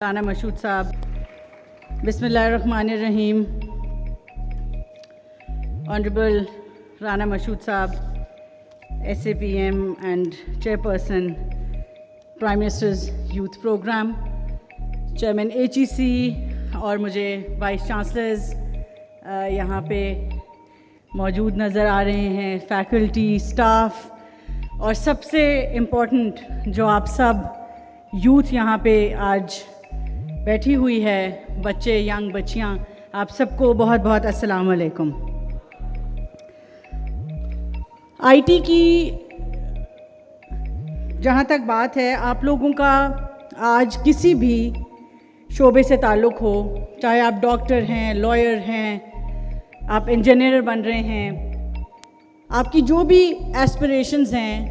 رانا مشہود صاحب. بسم اللہ الرحمن الرحیم. Honourable Rana Mashhood sahab, SAPM and chairperson Prime Minister's Youth Programme, chairman HEC, اور مجھے وائس چانسلرز یہاں پہ موجود نظر آ رہے ہیں, فیکلٹی, اسٹاف, اور سب سے امپورٹنٹ جو آپ سب یوتھ یہاں پہ آج بیٹھی ہوئی ہے, بچے, ینگ بچیاں, آپ سب کو بہت بہت السلام علیکم. IT کی جہاں تک بات ہے, آپ لوگوں کا آج کسی بھی شعبے سے تعلق ہو, چاہے آپ ڈاکٹر ہیں, لائر ہیں, آپ انجینئر بن رہے ہیں, آپ کی جو بھی ایسپریشنز ہیں,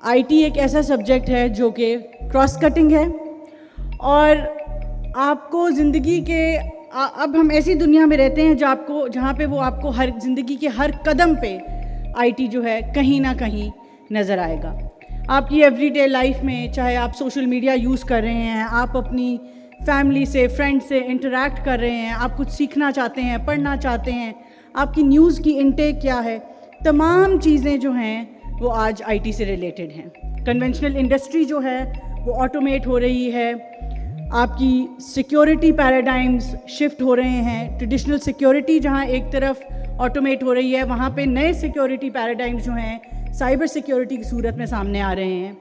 IT ایک ایسا سبجیکٹ ہے جو کہ کراس کٹنگ ہے. اور آپ کو زندگی کے اب ہم ایسی دنیا میں رہتے ہیں جہاں پہ وہ آپ کو ہر زندگی کے ہر قدم پہ IT جو ہے کہیں نہ کہیں نظر آئے گا. آپ کی ایوری ڈے لائف میں, چاہے آپ سوشل میڈیا یوز کر رہے ہیں, آپ اپنی فیملی سے, فرینڈ سے انٹریکٹ کر رہے ہیں, آپ کچھ سیکھنا چاہتے ہیں, پڑھنا چاہتے ہیں, آپ کی نیوز کی انٹیک کیا ہے, تمام چیزیں جو ہیں وہ آج IT سے ریلیٹڈ ہیں. کنونشنل انڈسٹری جو ہے وہ آٹومیٹ ہو رہی ہے, آپ کی سیکیورٹی پیراڈائمز شفٹ ہو رہے ہیں. ٹریڈیشنل سیکیورٹی جہاں ایک طرف آٹومیٹ ہو رہی ہے, وہاں پہ نئے سیکیورٹی پیراڈائمز جو ہیں سائبر سیکیورٹی کی صورت میں سامنے آ رہے ہیں.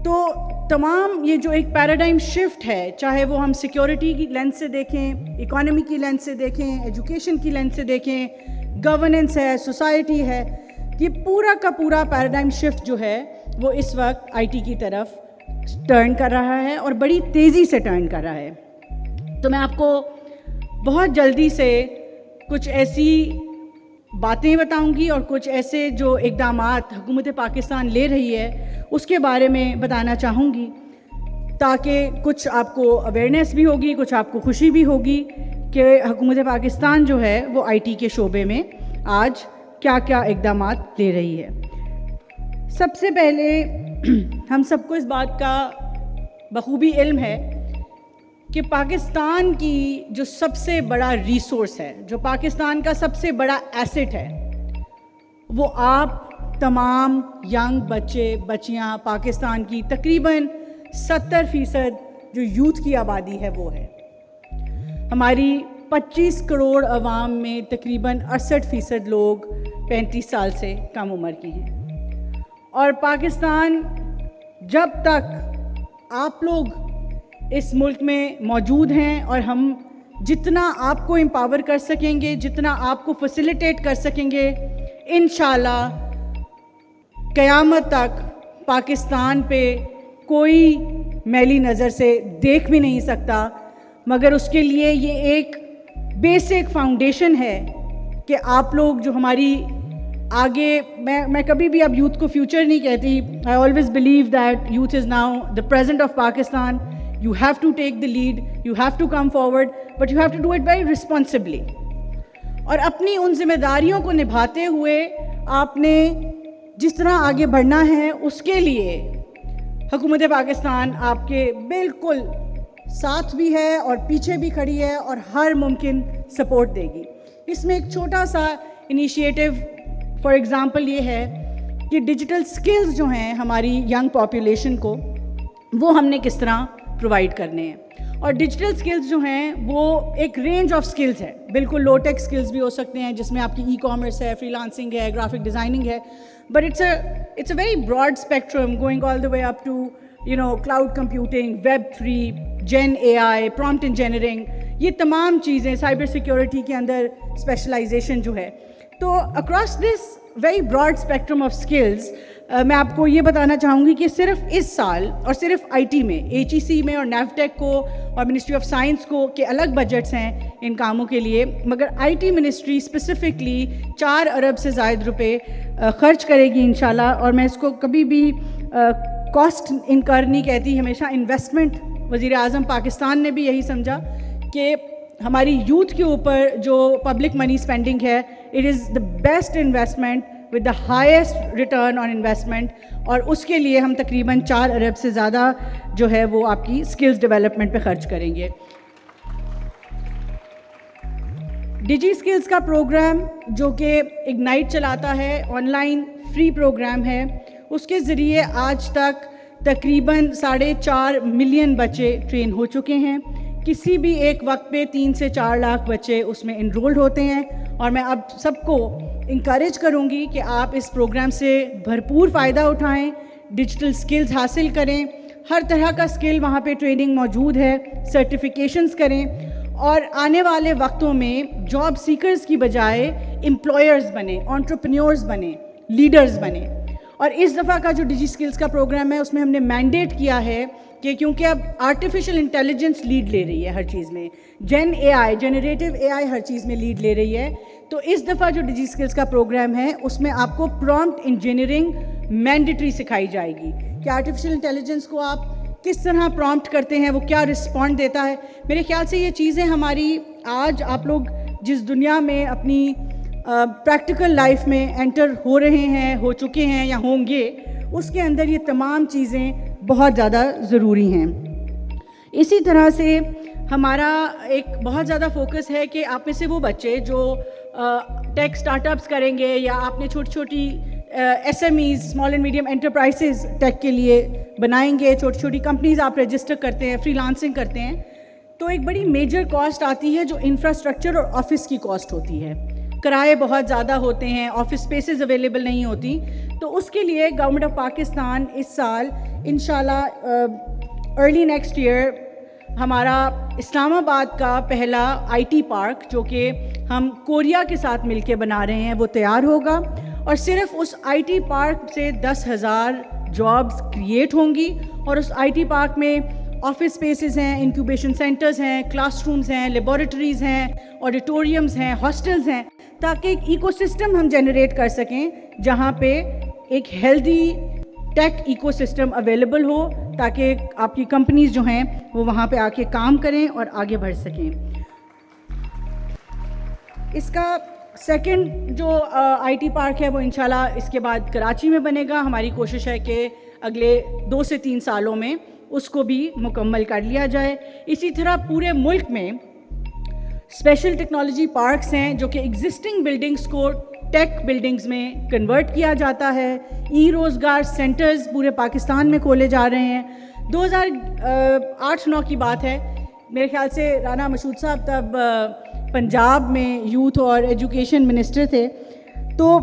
تو تمام یہ جو ایک پیراڈائم شفٹ ہے, چاہے وہ ہم سیکیورٹی کی لینس سے دیکھیں, اکانومی کی لینس سے دیکھیں, ایجوکیشن کی لینس سے دیکھیں, گورننس ہے, سوسائٹی ہے, یہ پورا کا پورا پیراڈائم شفٹ جو ہے وہ اس وقت IT کی طرف ٹرن کر رہا ہے, اور بڑی تیزی سے ٹرن کر رہا ہے. تو میں آپ کو بہت جلدی سے کچھ ایسی باتیں بتاؤں گی اور کچھ ایسے جو اقدامات حکومت پاکستان لے رہی ہے اس کے بارے میں بتانا چاہوں گی, تاکہ کچھ آپ کو اویئرنیس بھی ہوگی, کچھ آپ کو خوشی بھی ہوگی کہ حکومت پاکستان جو ہے وہ IT کے شعبے میں آج کیا کیا اقدامات لے رہی ہے. سب سے پہلے ہم سب کو اس بات کا بخوبی علم ہے کہ پاکستان کی جو سب سے بڑا ریسورس ہے, جو پاکستان کا سب سے بڑا ایسٹ ہے, وہ آپ تمام ینگ بچے بچیاں, پاکستان کی تقریباً 70% جو یوتھ کی آبادی ہے وہ ہے. ہماری 25 کروڑ عوام میں تقریباً 68% لوگ 35 سال سے کم عمر کے ہیں. اور پاکستان, جب تک آپ لوگ اس ملک میں موجود ہیں اور ہم جتنا آپ کو امپاور کر سکیں گے, جتنا آپ کو فیسیلیٹیٹ کر سکیں گے, انشاءاللہ قیامت تک پاکستان پہ کوئی میلی نظر سے دیکھ بھی نہیں سکتا. مگر اس کے لیے یہ ایک بیسک فاؤنڈیشن ہے کہ آپ لوگ جو ہماری آگے, میں کبھی بھی اب یوتھ کو فیوچر نہیں کہتی. I always believe that youth is now the present of Pakistan. You have to take the lead, you have to come forward, but you have to do it very responsibly. اور اپنی ان ذمہ داریوں کو نبھاتے ہوئے آپ نے جس طرح آگے بڑھنا ہے, اس کے لیے حکومت پاکستان آپ کے بالکل ساتھ بھی ہے اور پیچھے بھی کھڑی ہے اور ہر ممکن سپورٹ دے گی. اس میں ایک چھوٹا سا انیشیٹو فار ایگزامپل یہ ہے کہ ڈیجیٹل سکلز جو ہیں ہماری ینگ پاپولیشن کو, وہ ہم نے کس طرح پرووائڈ کرنے ہیں. اور ڈیجیٹل سکلز جو ہیں وہ ایک رینج آف سکلز ہے, بالکل لو ٹیک سکلز بھی ہو سکتے ہیں جس میں آپ کی ای کامرس ہے, فری لانسنگ ہے, گرافک ڈیزائننگ ہے, but it's a very broad spectrum going all the way up to cloud computing, Web3, Gen AI, prompt engineering, یہ تمام چیزیں, سائبر سیکیورٹی کے اندر اسپیشلائزیشن جو ہے. تو across this very broad spectrum of skills میں آپ کو یہ بتانا چاہوں گی کہ صرف اس سال اور صرف IT میں, HEC میں اور نیفٹیک کو اور منسٹری آف سائنس کو کے الگ بجٹس ہیں ان کاموں کے لیے, مگر IT منسٹری اسپیسیفکلی 4 ارب سے زائد روپے خرچ کرے گی انشاءاللہ. اور میں اس کو کبھی بھی کاسٹ انکر نہیں کہتی, ہمیشہ انویسٹمنٹ. وزیر اعظم پاکستان نے بھی یہی سمجھا کہ ہماری یوتھ کے اوپر جو پبلک منی اسپینڈنگ ہے, it is the best investment with the highest return on investment, اور اس کے لیے ہم تقریباً 4 ارب سے زیادہ جو ہے وہ آپ کی اسکلز ڈیولپمنٹ پہ خرچ کریں گے. ڈیجی اسکلز کا پروگرام جو کہ اگنائٹ چلاتا ہے، آن لائن فری پروگرام ہے، اس کے ذریعے آج تک تقریباً 4.5 ملین بچے ٹرین ہو چکے ہیں. کسی بھی ایک وقت پہ 3 سے 4 لاکھ بچے اس میں انرولڈ ہوتے ہیں، اور میں اب سب کو انکریج کروں گی کہ آپ اس پروگرام سے بھرپور فائدہ اٹھائیں، ڈیجیٹل اسکلز حاصل کریں. ہر طرح کا اسکل وہاں پہ ٹریننگ موجود ہے، سرٹیفیکیشنز کریں، اور آنے والے وقتوں میں جاب سیکرز کی بجائے امپلائرز بنیں، انٹرپرینیورز بنیں، لیڈرز بنیں. اور اس دفعہ کا جو ڈیجی اسکلز کا پروگرام ہے اس میں ہم نے مینڈیٹ کیا ہے کہ کیونکہ اب آرٹیفیشل انٹیلیجنس لیڈ لے رہی ہے ہر چیز میں، جنریٹو اے آئی ہر چیز میں لیڈ لے رہی ہے، تو اس دفعہ جو ڈیجی اسکلز کا پروگرام ہے اس میں آپ کو پرومپٹ انجینئرنگ مینڈیٹری سکھائی جائے گی کہ آرٹیفیشل انٹیلیجنس کو آپ کس طرح پرومپٹ کرتے ہیں، وہ کیا رسپونڈ دیتا ہے. میرے خیال سے یہ چیزیں ہماری آج آپ لوگ جس دنیا میں اپنی پریکٹیکل لائف میں انٹر ہو رہے ہیں، ہو چکے ہیں یا ہوں گے، اس کے اندر یہ تمام چیزیں بہت زیادہ ضروری ہیں. اسی طرح سے ہمارا ایک بہت زیادہ فوکس ہے کہ آپ میں سے وہ بچے جو ٹیک اسٹارٹ اپس کریں گے، یا آپ نے چھوٹی چھوٹی S M Es, small and medium enterprises tech کے لیے بنائیں گے، چھوٹی چھوٹی کمپنیز آپ رجسٹر کرتے ہیں، فری لانسنگ کرتے ہیں، تو ایک بڑی میجر کاسٹ آتی ہے جو انفراسٹرکچر اور آفس کی کاسٹ ہوتی ہے. کرائے بہت زیادہ ہوتے ہیں، آفس اسپیسز اویلیبل نہیں ہوتی. تو اس کے لیے گورنمنٹ آف پاکستان اس سال انشاءاللہ ارلی نیکسٹ ایئر ہمارا اسلام آباد کا پہلا آئی ٹی پارک جو کہ ہم کوریا کے ساتھ مل کے بنا رہے ہیں وہ تیار ہوگا، اور صرف اس آئی ٹی پارک سے 10,000 جابز کریٹ ہوں گی. اور اس آئی ٹی پارک میں آفس اسپیسز ہیں، انکیوبیشن سینٹرز ہیں، کلاس رومز ہیں، لیبارٹریز ہیں، آڈیٹوریمز ہیں، ہاسٹلز ہیں، تاکہ ایک ایکو سسٹم ہم جنریٹ کر سکیں جہاں پہ ایک ہیلدی ٹیک ایکو سسٹم اویلیبل ہو، تاکہ آپ کی کمپنیز جو ہیں وہ وہاں پہ آ کے کام کریں اور آگے بڑھ سکیں. اس کا سیکنڈ جو آئی ٹی پارک ہے وہ انشاءاللہ اس کے بعد کراچی میں بنے گا. ہماری کوشش ہے کہ اگلے 2 سے 3 سالوں میں اس کو بھی مکمل کر لیا جائے. اسی طرح پورے ملک میں اسپیشل ٹیکنالوجی پارکس ہیں جو کہ ایگزسٹنگ بلڈنگس کو ٹیک بلڈنگز میں کنورٹ کیا جاتا ہے. ای روزگار سینٹرز پورے پاکستان میں کھولے جا رہے ہیں. 2008-9 کی بات ہے، میرے خیال سے رانا مشہود صاحب تب پنجاب میں یوتھ اور ایجوکیشن منسٹر تھے، تو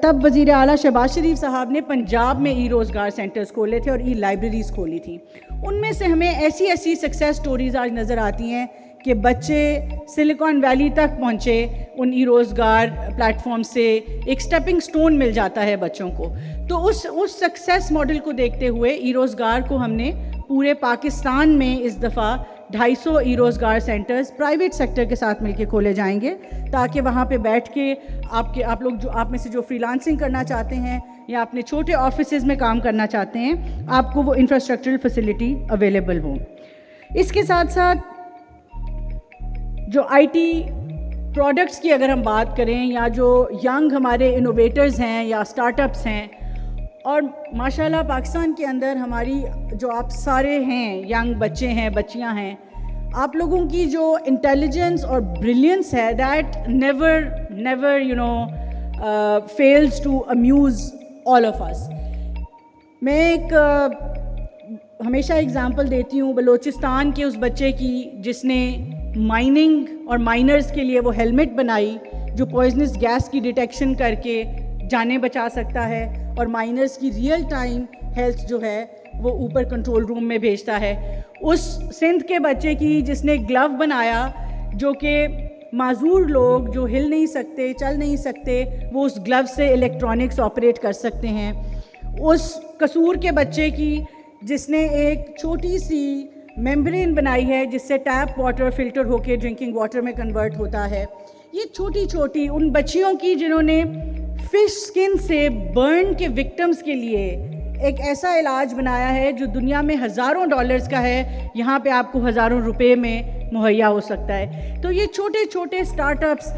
تب وزیر اعلیٰ شہباز شریف صاحب نے پنجاب میں ای روزگار سینٹرز کھولے تھے اور ای لائبریریز کھولی تھیں. ان میں سے ہمیں ایسی سکسیس سٹوریز آج نظر آتی ہیں کہ بچے سلیکان ویلی تک پہنچے ان ای روزگار پلیٹ فارم سے، ایک سٹیپنگ سٹون مل جاتا ہے بچوں کو. تو اس سکسیس ماڈل کو دیکھتے ہوئے ای روزگار کو ہم نے پورے پاکستان میں اس دفعہ 250 ای روزگار سینٹرز پرائیویٹ سیکٹر کے ساتھ مل کے کھولے جائیں گے، تاکہ وہاں پہ بیٹھ کے آپ لوگ جو آپ میں سے جو فری لانسنگ کرنا چاہتے ہیں یا اپنے چھوٹے آفیسز میں کام کرنا چاہتے ہیں، آپ کو وہ انفراسٹرکچرل فیسلٹی اویلیبل ہو. اس کے ساتھ ساتھ جو آئی ٹی پروڈکٹس کی اگر ہم بات کریں، یا جو ینگ ہمارے انوویٹرز ہیں یا اسٹارٹ اپس ہیں، اور ماشاءاللہ پاکستان کے اندر ہماری جو آپ سارے ہیں ینگ بچے ہیں، بچیاں ہیں، آپ لوگوں کی جو انٹیلیجنس اور بریلینس ہے that never fails to amuse all of us. میں ایک ہمیشہ اگزامپل دیتی ہوں بلوچستان کے اس بچے کی جس نے مائننگ اور مائنرز کے لیے وہ ہیلمٹ بنائی جو پوائزنس گیس کی ڈیٹیکشن کر کے جانیں بچا سکتا ہے، اور مائنرز کی ریئل ٹائم ہیلتھ جو ہے وہ اوپر کنٹرول روم میں بھیجتا ہے. اس سندھ کے بچے کی جس نے گلو بنایا جو کہ معذور لوگ جو ہل نہیں سکتے، چل نہیں سکتے، وہ اس گلو سے الیکٹرانکس آپریٹ کر سکتے ہیں. اس قصور کے بچے کی جس نے ایک چھوٹی سی ممبرین بنائی ہے جس سے ٹیپ واٹر فلٹر ہو کے ڈرنکنگ واٹر میں کنورٹ ہوتا ہے. یہ چھوٹی ان بچیوں کی جنہوں نے فش سکن سے برن کے وکٹمز کے لیے ایک ایسا علاج بنایا ہے جو دنیا میں ہزاروں ڈالرز کا ہے، یہاں پہ آپ کو ہزاروں روپے میں مہیا ہو سکتا ہے. تو یہ چھوٹے اسٹارٹ اپس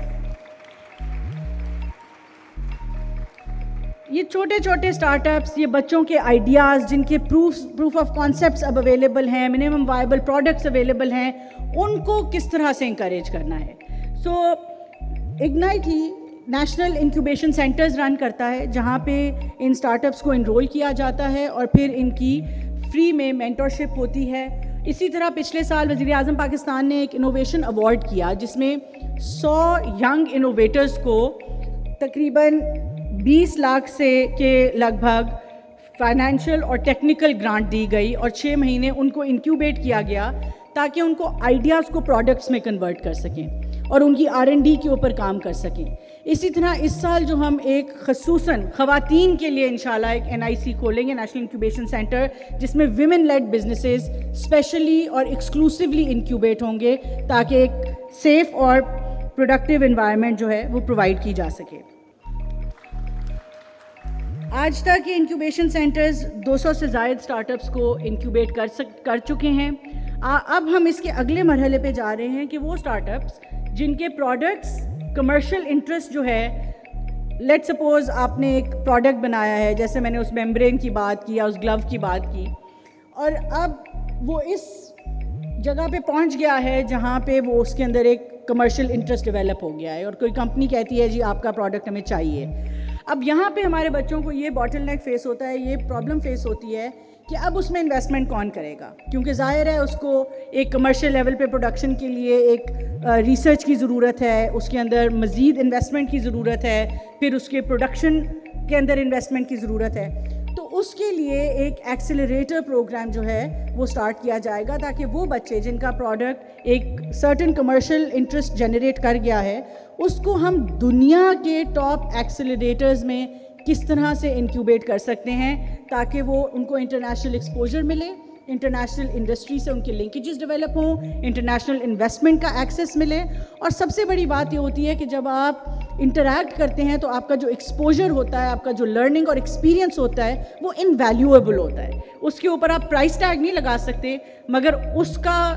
یہ چھوٹے چھوٹے اسٹارٹ اپس، یہ بچوں کے آئیڈیاز جن کے پروف آف کانسیپٹس اب اویلیبل ہیں، منیمم وائبل پروڈکٹس اویلیبل ہیں، ان کو کس طرح سے انکریج کرنا ہے. سو اگنائٹ ہی نیشنل انکیوبیشن سینٹرز رن کرتا ہے جہاں پہ ان اسٹارٹ اپس کو انرول کیا جاتا ہے اور پھر ان کی فری میں مینٹرشپ ہوتی ہے. اسی طرح پچھلے سال وزیر اعظم پاکستان نے ایک انوویشن ایوارڈ کیا جس میں 100 ینگ انوویٹرز کو تقریباً 20 لاکھ سے کے لگ بھگ فائنینشیل اور ٹیکنیکل گرانٹ دی گئی اور 6 مہینے ان کو انکیوبیٹ کیا گیا تاکہ ان کو آئیڈیاز کو پروڈکٹس میں کنورٹ کر سکیں اور ان کی R&D کے اوپر کام کر سکیں. اسی طرح اس سال جو ہم ایک خصوصاً خواتین کے لیے انشاءاللہ ایک NIC کھولیں گے، نیشنل انکیوبیشن سینٹر، جس میں ویمن لیڈ بزنسز اسپیشلی اور ایکسکلوسیولی انکیوبیٹ ہوں گے تاکہ ایک سیف اور پروڈکٹیو انوائرمنٹ جو ہے وہ پرووائڈ کی جا سکے. آج تک یہ انکیوبیشن سینٹرز 200 سے زائد اسٹارٹ اپس کو انکیوبیٹ کر چکے ہیں. اب ہم اس کے اگلے مرحلے پہ جا رہے ہیں کہ وہ اسٹارٹ اپس جن کے پروڈکٹس کمرشل انٹرسٹ جو ہے، لیٹ سپوز آپ نے ایک پروڈکٹ بنایا ہے، جیسے میں نے اس میمبرین کی بات کی یا اس گلو کی بات کی، اور اب وہ اس جگہ پہ پہنچ گیا ہے جہاں پہ وہ اس کے اندر ایک کمرشل انٹرسٹ ڈیولپ ہو گیا ہے اور کوئی کمپنی کہتی ہے جی آپ کا پروڈکٹ ہمیں چاہیے. اب یہاں پہ ہمارے بچوں کو یہ باٹل نیک فیس ہوتا ہے، یہ پرابلم فیس ہوتی ہے کہ اب اس میں انویسٹمنٹ کون کرے گا، کیونکہ ظاہر ہے اس کو ایک کمرشل لیول پہ پروڈکشن کے لیے ایک ریسرچ کی ضرورت ہے، اس کے اندر مزید انویسٹمنٹ کی ضرورت ہے، پھر اس کے پروڈکشن کے اندر انویسٹمنٹ کی ضرورت ہے. تو اس کے لیے ایک ایکسیلریٹر پروگرام جو ہے وہ سٹارٹ کیا جائے گا تاکہ وہ بچے جن کا پروڈکٹ ایک سرٹن کمرشل انٹرسٹ جنریٹ کر گیا ہے اس کو ہم دنیا کے ٹاپ ایکسیلریٹرز میں کس طرح سے انکیوبیٹ کر سکتے ہیں تاکہ وہ ان کو انٹرنیشنل ایکسپوجر ملے، انٹرنیشنل انڈسٹری سے ان کے لنکیجز ڈیولپ ہوں، انٹرنیشنل انویسٹمنٹ کا ایکسیس ملے. اور سب سے بڑی بات یہ ہوتی ہے کہ جب آپ انٹریکٹ کرتے ہیں تو آپ کا جو ایکسپوجر ہوتا ہے، آپ کا جو لرننگ اور ایکسپیرینس ہوتا ہے وہ انویلیویبل ہوتا ہے. اس کے اوپر آپ پرائس ٹیگ نہیں لگا سکتے، مگر اس کا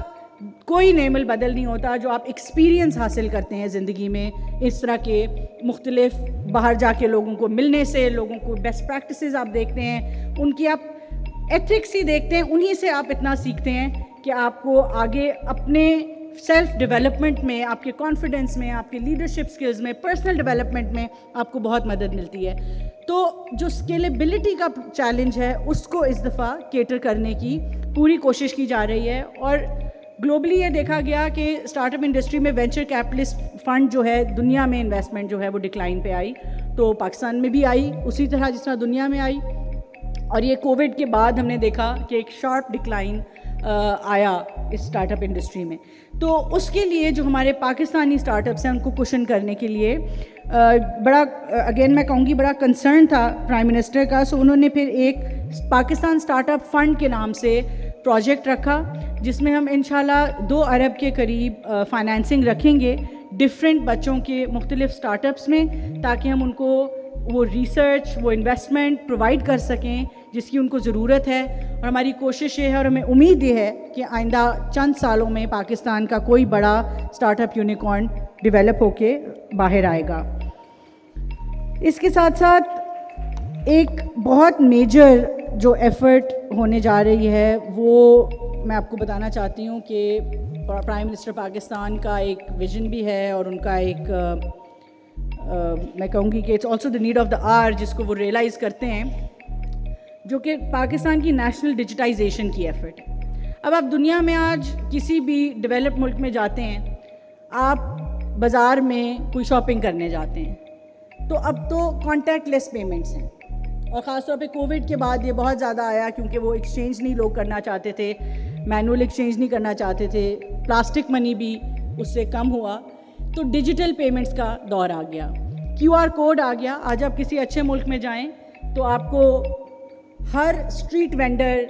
کوئی نعمل بدل نہیں ہوتا جو آپ ایکسپیرینس حاصل کرتے ہیں زندگی میں اس طرح کے مختلف باہر جا کے لوگوں کو ملنے سے. لوگوں کو بیسٹ پریکٹسز آپ دیکھتے ہیں، ان کی آپ ایتھکس ہی دیکھتے ہیں، انہی سے آپ اتنا سیکھتے ہیں کہ آپ کو آگے اپنے سیلف ڈیولپمنٹ میں، آپ کے کانفیڈنس میں، آپ کے لیڈرشپ سکلز میں، پرسنل ڈیولپمنٹ میں آپ کو بہت مدد ملتی ہے. تو جو اسکیلیبلٹی کا چیلنج ہے اس کو اس دفعہ کیٹر کرنے کی پوری کوشش کی جا رہی ہے. اور گلوبلی یہ دیکھا گیا کہ اسٹارٹ اپ انڈسٹری میں وینچر کیپٹلسٹ فنڈ جو ہے دنیا میں انویسٹمنٹ جو ہے وہ ڈکلائن پہ آئی، تو پاکستان میں بھی آئی اسی طرح جس طرح دنیا میں آئی. اور یہ کووڈ کے بعد ہم نے دیکھا کہ ایک شارپ ڈکلائن آیا اس اسٹارٹ اپ انڈسٹری میں. تو اس کے لیے جو ہمارے پاکستانی اسٹارٹ اپس ہیں ان کو کوشن کرنے کے لیے بڑا اگین میں کہوں گی بڑا کنسرن تھا پرائم منسٹر کا. سو انہوں نے پھر ایک پاکستان اسٹارٹ اپ فنڈ کے نام سے پروجیکٹ رکھا جس میں ہم انشاءاللہ 2 ارب کے قریب فائنینسنگ رکھیں گے ڈفرینٹ بچوں کے مختلف اسٹارٹ اپس میں تاکہ ہم ان کو وہ ریسرچ، وہ انویسٹمنٹ پرووائڈ کر سکیں جس کی ان کو ضرورت ہے. اور ہماری کوشش یہ ہے اور ہمیں امید یہ ہے کہ آئندہ چند سالوں میں پاکستان کا کوئی بڑا اسٹارٹ اپ یونیکارن ڈیولپ ہو کے باہر آئے گا. اس کے ساتھ ساتھ ایک بہت میجر جو ایفرٹ ہونے جا رہی ہے وہ میں آپ کو بتانا چاہتی ہوں کہ پرائم منسٹر پاکستان کا ایک ویژن بھی ہے اور ان کا ایک میں کہوں گی کہ it's also the need of the hour جس کو وہ ریئلائز کرتے ہیں، جو کہ پاکستان کی نیشنل ڈیجیٹائزیشن کی ایفرٹ ہے. اب آپ دنیا میں آج کسی بھی ڈیولپ ملک میں جاتے ہیں، آپ بازار میں کوئی شاپنگ کرنے جاتے ہیں تو اب تو کانٹیکٹ لیس پیمنٹس ہیں، اور خاص طور پہ کووڈ کے بعد یہ بہت زیادہ آیا کیونکہ وہ ایکسچینج نہیں لوگ کرنا چاہتے تھے، مینول ایکسچینج نہیں کرنا چاہتے تھے، پلاسٹک منی بھی اس سے کم ہوا، تو ڈیجیٹل پیمنٹس کا دور آ گیا، QR کوڈ آ گیا. آج آپ کسی اچھے ملک میں جائیں تو آپ کو ہر اسٹریٹ وینڈر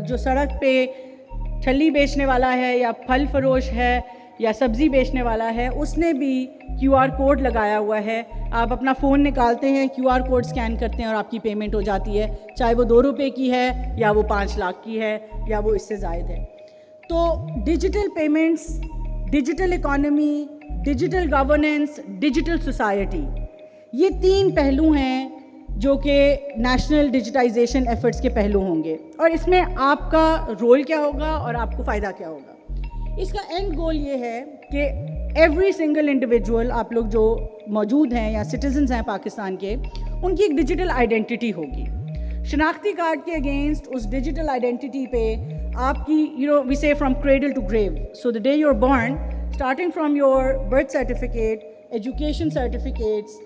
جو سڑک پہ چھلی بیچنے والا ہے یا پھل فروش ہے یا سبزی بیچنے والا ہے اس نے بھی QR کوڈ لگایا ہوا ہے. آپ اپنا فون نکالتے ہیں، QR کوڈ اسکین کرتے ہیں اور آپ کی پیمنٹ ہو جاتی ہے، چاہے وہ 2 روپے کی ہے یا وہ 5 لاکھ کی ہے یا وہ اس سے زائد ہے. تو digital payments, digital economy, digital governance, digital society, یہ 3 پہلو ہیں جو کہ نیشنل ڈیجیٹائزیشن ایفرٹس کے پہلو ہوں گے, اور اس میں آپ کا رول کیا ہوگا اور آپ کو فائدہ کیا ہوگا. اس کا اینڈ گول یہ ہے کہ ایوری سنگل انڈیویجول, آپ لوگ جو موجود ہیں یا سٹیزنز ہیں پاکستان کے, ان کی ایک ڈیجیٹل آئیڈینٹی ہوگی. شناختی کارڈ کے اگینسٹ اس ڈیجیٹل آئیڈینٹی پہ آپ کی وی سے from cradle to grave, so the day you are born, starting from your birth certificate, education certificates,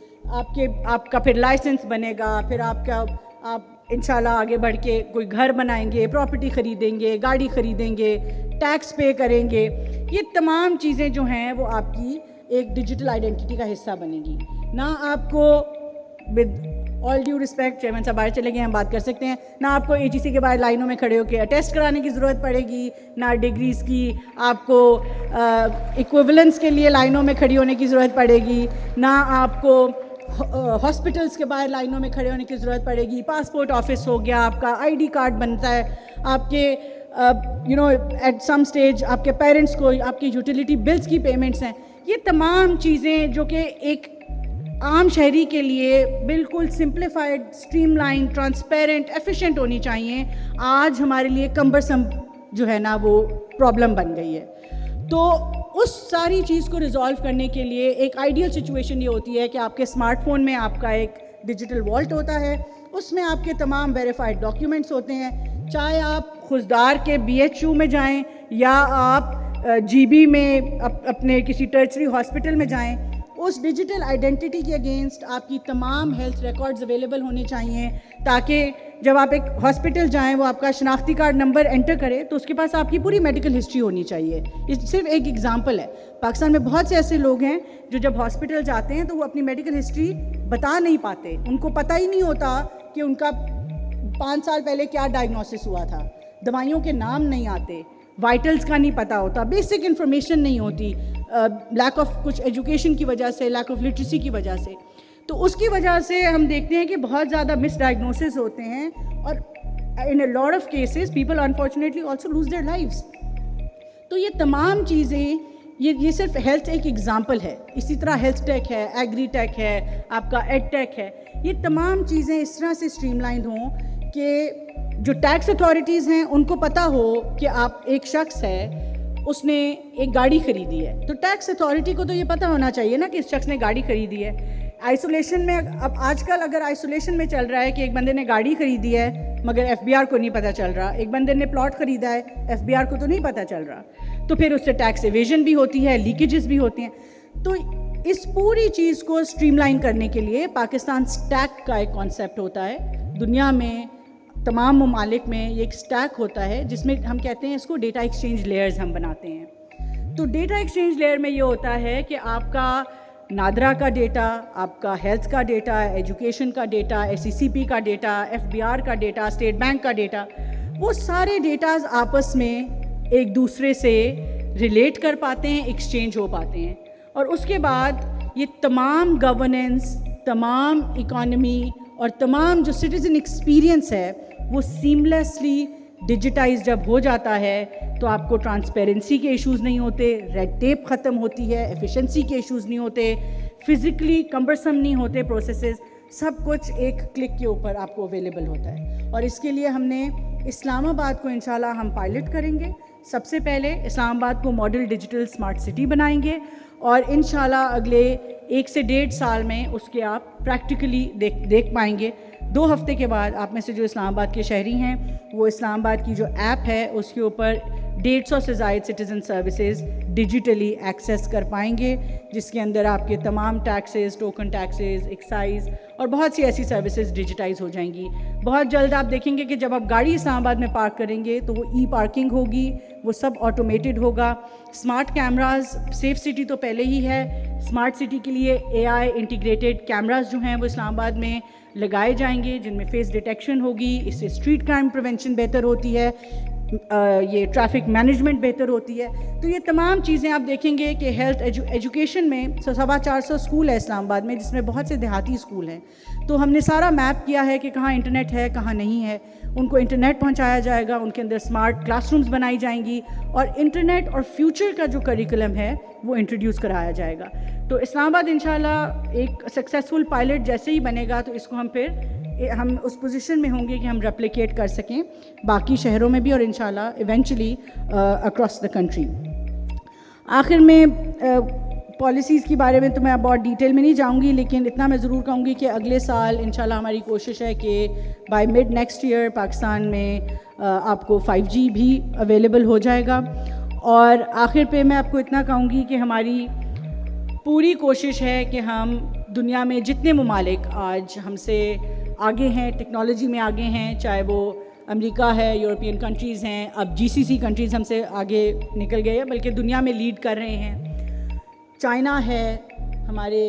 آپ کا پھر لائسنس بنے گا, پھر آپ انشاءاللہ آگے بڑھ کے کوئی گھر بنائیں گے, پراپرٹی خریدیں گے, گاڑی خریدیں گے, ٹیکس پے کریں گے. یہ تمام چیزیں جو ہیں وہ آپ کی ایک ڈیجیٹل آئیڈینٹی کا حصہ بنے گی. نہ آپ کو with all due respect, chairman صاحب باہر چلے گئے, ہم بات کر سکتے ہیں, نہ آپ کو AGC کے باہر لائنوں میں کھڑے ہو کے اٹیسٹ کرانے کی ضرورت پڑے گی, نہ ڈگریز کی آپ کو ایکویولنس کے لیے لائنوں میں کھڑی ہونے کی ضرورت پڑے گی, نہ آپ کو ہاسپٹلس کے باہر لائنوں میں کھڑے ہونے کی ضرورت پڑے گی. پاسپورٹ آفس ہو گیا, آپ کا ID کارڈ بنتا ہے, آپ کے ایٹ سم اسٹیج آپ کے پیرنٹس کو آپ کی یوٹیلیٹی بلز کی پیمنٹس ہیں. یہ تمام چیزیں جو کہ ایک عام شہری کے لیے بالکل simplified, stream line, transparent, efficient ہونی چاہیے, آج ہمارے لیے کمبرسم جو ہے نا وہ پرابلم بن گئی ہے. تو اس ساری چیز کو ریزالو کرنے کے لیے ایک آئیڈیل سچویشن یہ ہوتی ہے کہ آپ کے اسمارٹ فون میں آپ کا ایک ڈیجیٹل والٹ ہوتا ہے, اس میں آپ کے تمام ویریفائڈ ڈاکیومنٹس ہوتے ہیں, چاہے آپ خزدار کے BHU میں جائیں یا آپ GB میں اپنے کسی ٹرچری ہاسپٹل میں جائیں. اس ڈیجیٹل آئیڈینٹی کے اگینسٹ آپ کی تمام ہیلتھ ریکارڈز اویلیبل ہونے چاہیے, تاکہ جب آپ ایک ہاسپٹل جائیں وہ آپ کا شناختی کارڈ نمبر انٹر کرے تو اس کے پاس آپ کی پوری میڈیکل ہسٹری ہونی چاہیے. یہ صرف ایک ایگزامپل ہے. پاکستان میں بہت سے ایسے لوگ ہیں جو جب ہاسپٹل جاتے ہیں تو وہ اپنی میڈیکل ہسٹری بتا نہیں پاتے, ان کو پتہ ہی نہیں ہوتا کہ ان کا 5 سال پہلے کیا ڈائگنوسس ہوا تھا, دوائیوں کے نام نہیں آتے, وائٹلز کا نہیں پتہ ہوتا, بیسک انفارمیشن نہیں ہوتی, لیک آف کچھ ایجوکیشن کی وجہ سے, لیک آف لٹریسی کی وجہ سے. تو اس کی وجہ سے ہم دیکھتے ہیں کہ بہت زیادہ مس ڈائگنوسس ہوتے ہیں, اور in a lot of cases people unfortunately also lose their lives. تو یہ تمام چیزیں, یہ صرف ہیلتھ ایک ایگزامپل ہے. اسی طرح ہیلتھ ٹیک ہے, ایگری ٹیک ہے, آپ کا ایڈ ٹیک ہے. یہ تمام چیزیں اس طرح سے اسٹریم لائنڈ ہوں کہ جو ٹیکس اتھارٹیز ہیں ان کو پتہ ہو کہ آپ ایک شخص ہے, اس نے ایک گاڑی خریدی ہے, تو ٹیکس اتھارٹی کو تو یہ پتہ ہونا چاہیے نا کہ اس شخص نے گاڑی خریدی ہے. آئسولیشن میں اب آج کل اگر آئسولیشن میں چل رہا ہے کہ ایک بندے نے گاڑی خریدی ہے مگر FBR کو نہیں پتہ چل رہا, ایک بندے نے پلاٹ خریدا ہے FBR کو تو نہیں پتہ چل رہا, تو پھر اس سے ٹیکس ایویژن بھی ہوتی ہے, لیکیجز بھی ہوتی ہیں. تو اس پوری چیز کو اسٹریم لائن کرنے کے لیے پاکستان اسٹیک کا ایک کانسیپٹ ہوتا ہے. دنیا میں تمام ممالک میں یہ ایک اسٹیک ہوتا ہے جس میں ہم کہتے ہیں اس کو ڈیٹا ایکسچینج لیئرز ہم بناتے ہیں. تو ڈیٹا ایکسچینج لیئر میں یہ ہوتا ہے کہ آپ کا نادرا کا ڈیٹا, آپ کا ہیلتھ کا ڈیٹا, ایجوکیشن کا ڈیٹا, SECP کا ڈیٹا, FBR کا ڈیٹا, اسٹیٹ بینک کا ڈیٹا, وہ سارے ڈیٹاز آپس میں ایک دوسرے سے ریلیٹ کر پاتے ہیں, ایکسچینج ہو پاتے ہیں. اور اس کے بعد یہ تمام گورننس, تمام اکانومی اور تمام جو سٹیزن ایکسپیرینس ہے وہ سیملیسلی ڈیجیٹائز جب ہو جاتا ہے تو آپ کو ٹرانسپیرنسی کے ایشوز نہیں ہوتے, ریڈ ٹیپ ختم ہوتی ہے, ایفیشنسی کے ایشوز نہیں ہوتے, فزیکلی کمبرسم نہیں ہوتے پروسیسز, سب کچھ ایک کلک کے اوپر آپ کو اویلیبل ہوتا ہے. اور اس کے لیے ہم نے اسلام آباد کو انشاءاللہ ہم پائلٹ کریں گے. سب سے پہلے اسلام آباد کو ماڈل ڈیجیٹل اسمارٹ سٹی بنائیں گے, اور انشاءاللہ اگلے 1 سے 1.5 سال میں اس کے آپ پریکٹیکلی دیکھ پائیں گے. 2 ہفتے کے بعد آپ میں سے جو اسلام آباد کے شہری ہیں وہ اسلام آباد کی جو ایپ ہے اس کے اوپر 150 سے زائد سٹیزن سروسز ڈیجیٹلی ایکسیس کر پائیں گے, جس کے اندر آپ کے تمام ٹیکسز, ٹوکن ٹیکسز, ایکسائز اور بہت سی ایسی سروسز ڈیجیٹائز ہو جائیں گی. بہت جلد آپ دیکھیں گے کہ جب آپ گاڑی اسلام آباد میں پارک کریں گے تو وہ ای پارکنگ ہوگی, وہ سب آٹومیٹڈ ہوگا. اسمارٹ کیمراز, سیف سٹی تو پہلے ہی ہے, اسمارٹ سٹی کے لیے AI انٹیگریٹڈ کیمراز جو ہیں وہ اسلام آباد میں لگائے جائیں گے, جن میں فیس ڈیٹیکشن ہوگی. اس سے اسٹریٹ کرائم پریونشن بہتر ہوتی ہے, یہ ٹریفک مینجمنٹ بہتر ہوتی ہے. تو یہ تمام چیزیں آپ دیکھیں گے کہ ہیلتھ ایجوکیشن میں 450 اسکول ہے اسلام آباد میں, جس میں بہت سے دیہاتی اسکول ہیں. تو ہم نے سارا میپ کیا ہے کہ کہاں انٹرنیٹ ہے, کہاں نہیں ہے. ان کو انٹرنیٹ پہنچایا جائے گا, ان کے اندر اسمارٹ کلاس رومز بنائی جائیں گی, اور انٹرنیٹ اور فیوچر کا جو کریکولم ہے وہ انٹروڈیوس کرایا جائے گا. تو اسلام آباد انشاءاللہ ایک سکسیزفل پائلٹ جیسے ہی بنے گا تو اس کو ہم پھر ہم اس پوزیشن میں ہوں گے کہ ہم ریپلیکیٹ کر سکیں باقی شہروں میں بھی اور انشاءاللہ ایونچولی اکراس دا کنٹری. آخر میں پالیسیز کے بارے میں تو میں بہت ڈیٹیل میں نہیں جاؤں گی, لیکن اتنا میں ضرور کہوں گی کہ اگلے سال انشاءاللہ ہماری کوشش ہے کہ by mid next year Pakistan میں آپ کو 5G بھی اویلیبل ہو جائے گا. اور آخر پہ میں آپ کو اتنا کہوں گی کہ ہماری پوری کوشش ہے کہ ہم دنیا میں جتنے ممالک آج ہم سے آگے ہیں, ٹیکنالوجی میں آگے ہیں, چاہے وہ امریکہ ہے, یورپین کنٹریز ہیں, اب GCC کنٹریز ہم سے آگے نکل گئے ہیں بلکہ دنیا میں لیڈ کر رہے ہیں, چائنا ہے, ہمارے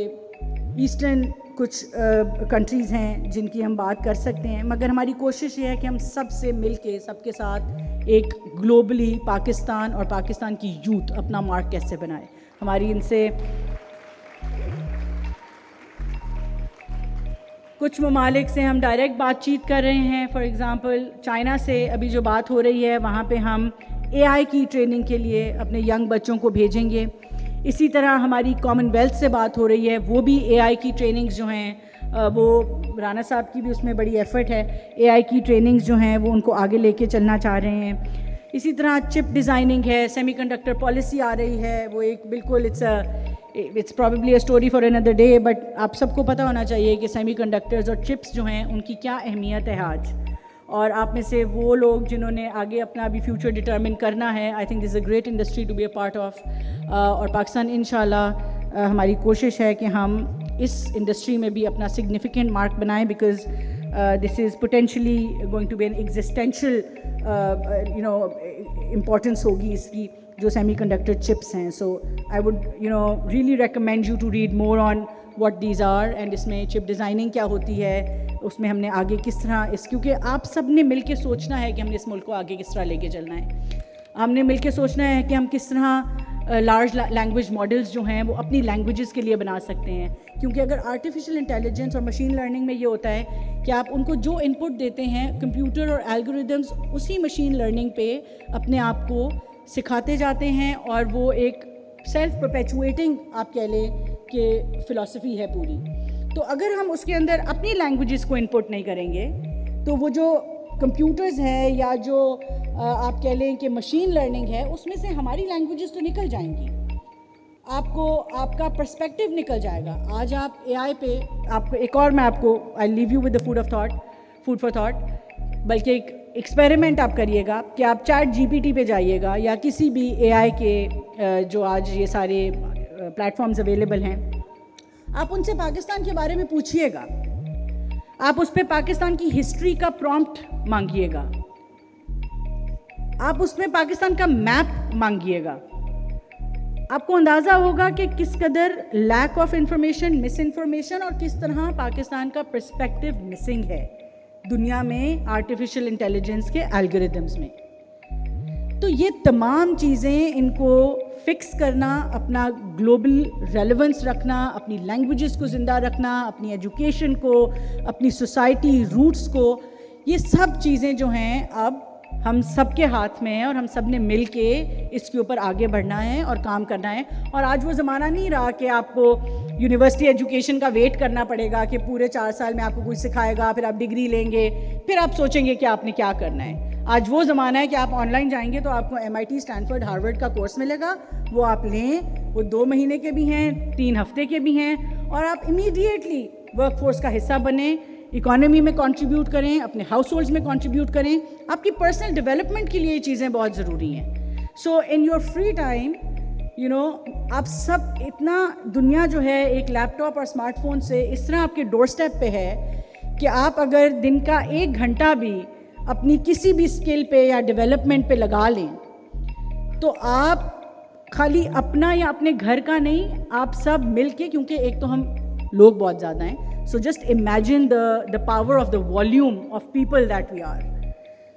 ایسٹرن کچھ کنٹریز ہیں جن کی ہم بات کر سکتے ہیں, مگر ہماری کوشش یہ ہے کہ ہم سب سے مل کے سب کے ساتھ ایک گلوبلی پاکستان اور پاکستان کی یوتھ اپنا مارک کیسے بنائے. ہماری ان سے کچھ ممالک سے ہم ڈائریکٹ بات چیت کر رہے ہیں. فار ایگزامپل چائنا سے ابھی جو بات ہو رہی ہے وہاں پہ ہم AI کی ٹریننگ کے لیے اپنے ینگ بچوں کو بھیجیں گے. اسی طرح ہماری کامن ویلتھ سے بات ہو رہی ہے, وہ بھی AI کی ٹریننگز جو ہیں وہ رانا صاحب کی بھی اس میں بڑی ایفرٹ ہے, AI کی ٹریننگز جو ہیں وہ ان کو آگے لے کے چلنا چاہ رہے ہیں. اسی طرح چپ ڈیزائننگ ہے, سیمی کنڈکٹر پالیسی آ رہی ہے, وہ ایک بالکل it's probably a story for another day, but آپ سب کو پتہ ہونا چاہیے کہ سیمی کنڈکٹرز اور چپس جو ہیں ان کی کیا اہمیت ہے آج. اور آپ میں سے وہ لوگ جنہوں نے آگے اپنا ابھی فیوچر ڈٹرمن کرنا ہے, I think this a great industry to be a part of. اور پاکستان انشاءاللہ ہماری کوشش ہے کہ ہم اس انڈسٹری میں بھی اپنا سگنیفیکنٹ مارک بنائیں, because this is potentially going to be an existential importance ہوگی اس کی, جو سیمی کنڈکٹر چپس ہیں. So I would really recommend you to read more on what these are, and اس میں چپ ڈیزائننگ کیا ہوتی ہے, اس میں ہم نے آگے کس طرح کیونکہ آپ سب نے مل کے سوچنا ہے کہ ہم نے اس ملک کو آگے کس طرح لے کے چلنا ہے. ہم نے مل کے سوچنا ہے کہ ہم کس طرح لارج لینگویج ماڈلز جو ہیں وہ اپنی لینگویجز کے لیے بنا سکتے ہیں, کیونکہ اگر آرٹیفیشیل انٹیلیجنس اور مشین لرننگ میں یہ ہوتا ہے کہ آپ ان کو جو ان پٹ دیتے ہیں کمپیوٹر اور الگوریدمز اسی مشین لرننگ پہ اپنے آپ کو سکھاتے جاتے ہیں, اور وہ ایک سیلف پرپیچویٹنگ آپ کہہ لیں کہ فلاسفی ہے پوری. تو اگر ہم اس کے اندر اپنی لینگویجز کو ان پٹ نہیں کریں گے تو وہ جو کمپیوٹرز ہے یا جو آپ کہہ لیں کہ مشین لرننگ ہے اس میں سے ہماری لینگویجز تو نکل جائیں گی, آپ کو آپ کا پرسپیکٹو نکل جائے گا. آج آپ AI پہ آپ کو ایک اور میں آپ کو I leave you with the food for thought, بلکہ ایک ایکسپیریمنٹ آپ کریے گا کہ آپ چیٹ GPT پہ جائیے گا یا کسی بھی AI کے جو آج یہ سارے پلیٹ فارمز اویلیبل ہیں, آپ ان سے پاکستان کے بارے میں پوچھیے گا, آپ اس پہ پاکستان کی ہسٹری کا پرومپٹ مانگیے گا, آپ اس میں پاکستان کا میپ مانگیے گا, آپ کو اندازہ ہوگا کہ کس قدر lack of information, miss information اور کس طرح پاکستان کا پرسپیکٹو مسنگ ہے دنیا میں آرٹیفیشیل انٹیلیجنس کے الگوریدمز میں. تو یہ تمام چیزیں ان کو فکس کرنا, اپنا گلوبل ریلیونس رکھنا, اپنی لینگویجز کو زندہ رکھنا, اپنی ایجوکیشن کو, اپنی سوسائٹی روٹس کو, یہ سب چیزیں جو ہیں اب ہم سب کے ہاتھ میں ہیں اور ہم سب نے مل کے اس کے اوپر آگے بڑھنا ہے اور کام کرنا ہے. اور آج وہ زمانہ نہیں رہا کہ آپ کو یونیورسٹی ایجوکیشن کا ویٹ کرنا پڑے گا کہ پورے 4 سال میں آپ کو کچھ سکھائے گا, پھر آپ ڈگری لیں گے, پھر آپ سوچیں گے کہ آپ نے کیا کرنا ہے. آج وہ زمانہ ہے کہ آپ آن لائن جائیں گے تو آپ کو MIT, اسٹینفرڈ, ہارورڈ کا کورس ملے گا, وہ آپ لیں, وہ 2 مہینے کے بھی ہیں, 3 ہفتے کے بھی ہیں, اور آپ امیڈیٹلی ورک فورس کا حصہ بنیں, اکانومی میں کنٹریبیوٹ کریں, اپنے ہاؤس ہولڈز میں کنٹریبیوٹ کریں. آپ کی پرسنل ڈیولپمنٹ کے لیے یہ چیزیں بہت ضروری ہیں. سو ان یور فری ٹائم آپ سب اتنا دنیا جو ہے ایک لیپ ٹاپ اور اسمارٹ فون سے اس طرح آپ کے ڈور اسٹیپ پہ ہے کہ آپ اگر دن کا 1 گھنٹہ بھی اپنی کسی بھی اسکل پہ یا ڈیولپمنٹ پہ لگا لیں تو آپ خالی اپنا یا اپنے گھر کا نہیں, آپ سب مل کے, کیونکہ ایک تو ہم لوگ بہت زیادہ ہیں, so just imagine the power of the volume of people that we are.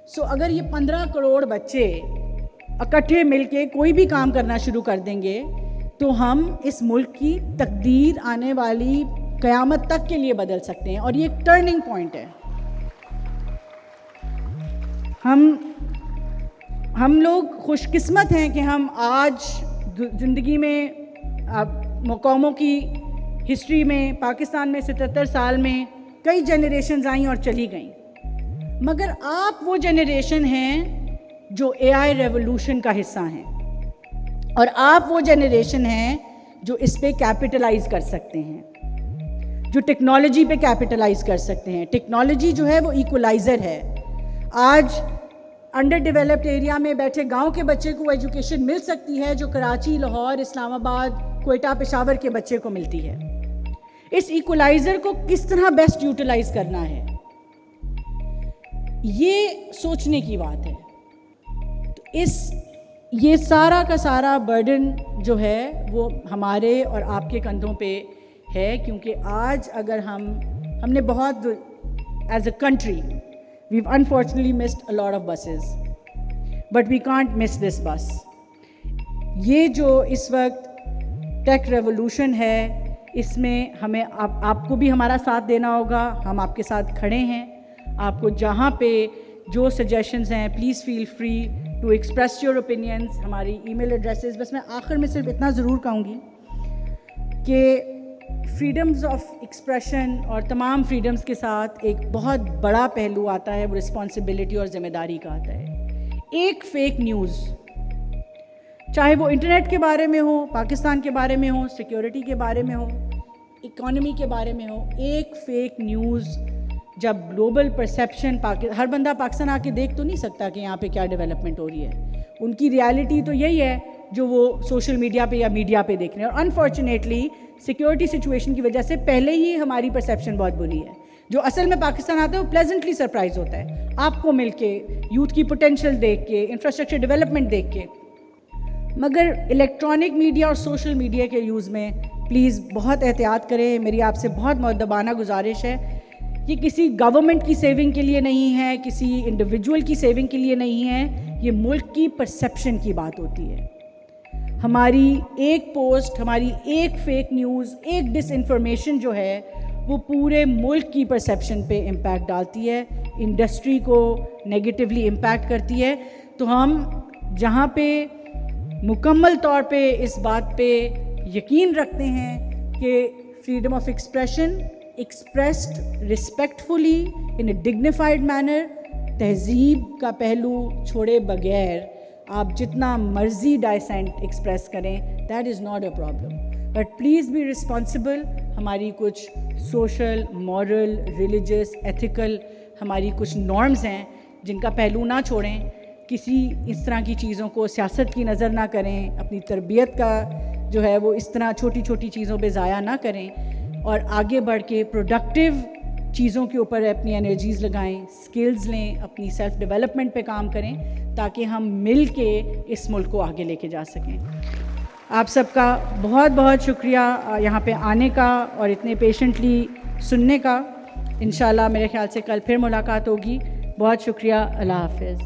سو اگر یہ 15 کروڑ بچے اکٹھے مل کے کوئی بھی کام کرنا شروع کر دیں گے تو ہم اس ملک کی تقدیر آنے والی قیامت تک کے لیے بدل سکتے ہیں, اور یہ ایک ٹرننگ پوائنٹ ہے. ہم لوگ خوش قسمت ہیں کہ ہم آج زندگی میں قوموں کی ہسٹری میں, پاکستان میں 77 سال میں کئی جنریشنز آئیں اور چلی گئیں، مگر آپ وہ جنریشن ہیں جو اے آئی ریولوشن کا حصہ ہیں، اور آپ وہ جنریشن ہیں جو اس پہ کیپٹلائز کر سکتے ہیں، جو ٹیکنالوجی پہ کیپٹلائز کر سکتے ہیں۔ ٹیکنالوجی جو ہے وہ ایکولائزر ہے۔ آج انڈر ڈیولپڈ ایریا میں بیٹھے گاؤں کے بچے کو ایجوکیشن مل سکتی ہے جو کراچی، لاہور، اسلام آباد، کوئٹہ، پشاور کے بچے کو ملتی ہے۔ اس ایکولائزر کو کس طرح بیسٹ یوٹیلائز کرنا ہے، یہ سوچنے کی بات ہے۔ تو یہ سارا کا سارا برڈن جو ہے وہ ہمارے اور آپ کے کندھوں پہ ہے، کیونکہ آج اگر ہم نے بہت as a country we've unfortunately missed a lot of buses, but we can't miss this bus. یہ جو اس وقت ٹیک ریولوشن ہے، اس میں ہمیں آپ کو بھی ہمارا ساتھ دینا ہوگا۔ ہم آپ کے ساتھ کھڑے ہیں۔ آپ کو جہاں پہ جو سجیشنز ہیں please feel free to express your opinions. ہماری ای میل ایڈریسز، بس میں آخر میں صرف اتنا ضرور کہوں گی کہ فریڈمز آف ایکسپریشن اور تمام فریڈمز کے ساتھ ایک بہت بڑا پہلو آتا ہے، وہ رسپانسبلٹی اور ذمہ داری کا آتا ہے۔ ایک فیک نیوز، چاہے وہ انٹرنیٹ کے بارے میں ہو، پاکستان کے بارے میں ہو، سیکیورٹی کے بارے میں ہو، اکانومی کے بارے میں ہو، ایک فیک نیوز جب گلوبل پرسیپشن ہر بندہ پاکستان آ کے دیکھ تو نہیں سکتا کہ یہاں پہ کیا ڈیولپمنٹ ہو رہی ہے۔ ان کی ریالٹی تو یہی ہے جو وہ سوشل میڈیا پہ یا میڈیا پہ دیکھ رہے ہیں، اور انفارچونیٹلی سیکیورٹی سچویشن کی وجہ سے پہلے ہی ہماری پرسیپشن بہت بری ہے۔ جو اصل میں پاکستان آتا ہے وہ پلیزنٹلی سرپرائز ہوتا ہے آپ کو مل کے، یوتھ کی پوٹینشیل دیکھ کے، انفراسٹرکچر ڈیولپمنٹ دیکھ کے۔ مگر الیکٹرانک میڈیا اور سوشل میڈیا کے یوز میں پلیز بہت احتیاط کریں۔ میری آپ سے بہت مؤدبانہ گزارش ہے، یہ کسی گورنمنٹ کی سیونگ کے لیے نہیں ہے، کسی انڈیویجول کی سیونگ کے لیے نہیں ہے، یہ ملک کی پرسیپشن کی بات ہوتی ہے۔ ہماری ایک پوسٹ، ہماری ایک فیک نیوز، ایک ڈس انفارمیشن جو ہے وہ پورے ملک کی پرسیپشن پہ امپیکٹ ڈالتی ہے، انڈسٹری کو نیگیٹیولی امپیکٹ کرتی ہے۔ تو ہم جہاں پہ مکمل طور پہ اس بات پہ یقین رکھتے ہیں کہ freedom of expression expressed respectfully in a dignified manner, تہذیب کا پہلو چھوڑے بغیر آپ جتنا مرضی ڈائسینٹ ایکسپریس کریں، that is not a problem, but please be responsible. ہماری کچھ سوشل، مورل، ریلیجس، ایتھیکل ہماری کچھ نارمز ہیں جن کا پہلو نہ چھوڑیں، کسی اس طرح کی چیزوں کو سیاست کی نظر نہ کریں، اپنی تربیت کا جو ہے وہ اس طرح چھوٹی چھوٹی چیزوں پہ ضائع نہ کریں، اور آگے بڑھ کے پروڈکٹیو چیزوں کے اوپر اپنی انرجیز لگائیں، سکلز لیں، اپنی سیلف ڈیولپمنٹ پہ کام کریں، تاکہ ہم مل کے اس ملک کو آگے لے کے جا سکیں۔ آپ سب کا بہت بہت شکریہ یہاں پہ آنے کا اور اتنے پیشنٹلی سننے کا۔ انشاءاللہ میرے خیال سے کل پھر ملاقات ہوگی۔ بہت شکریہ، اللہ حافظ۔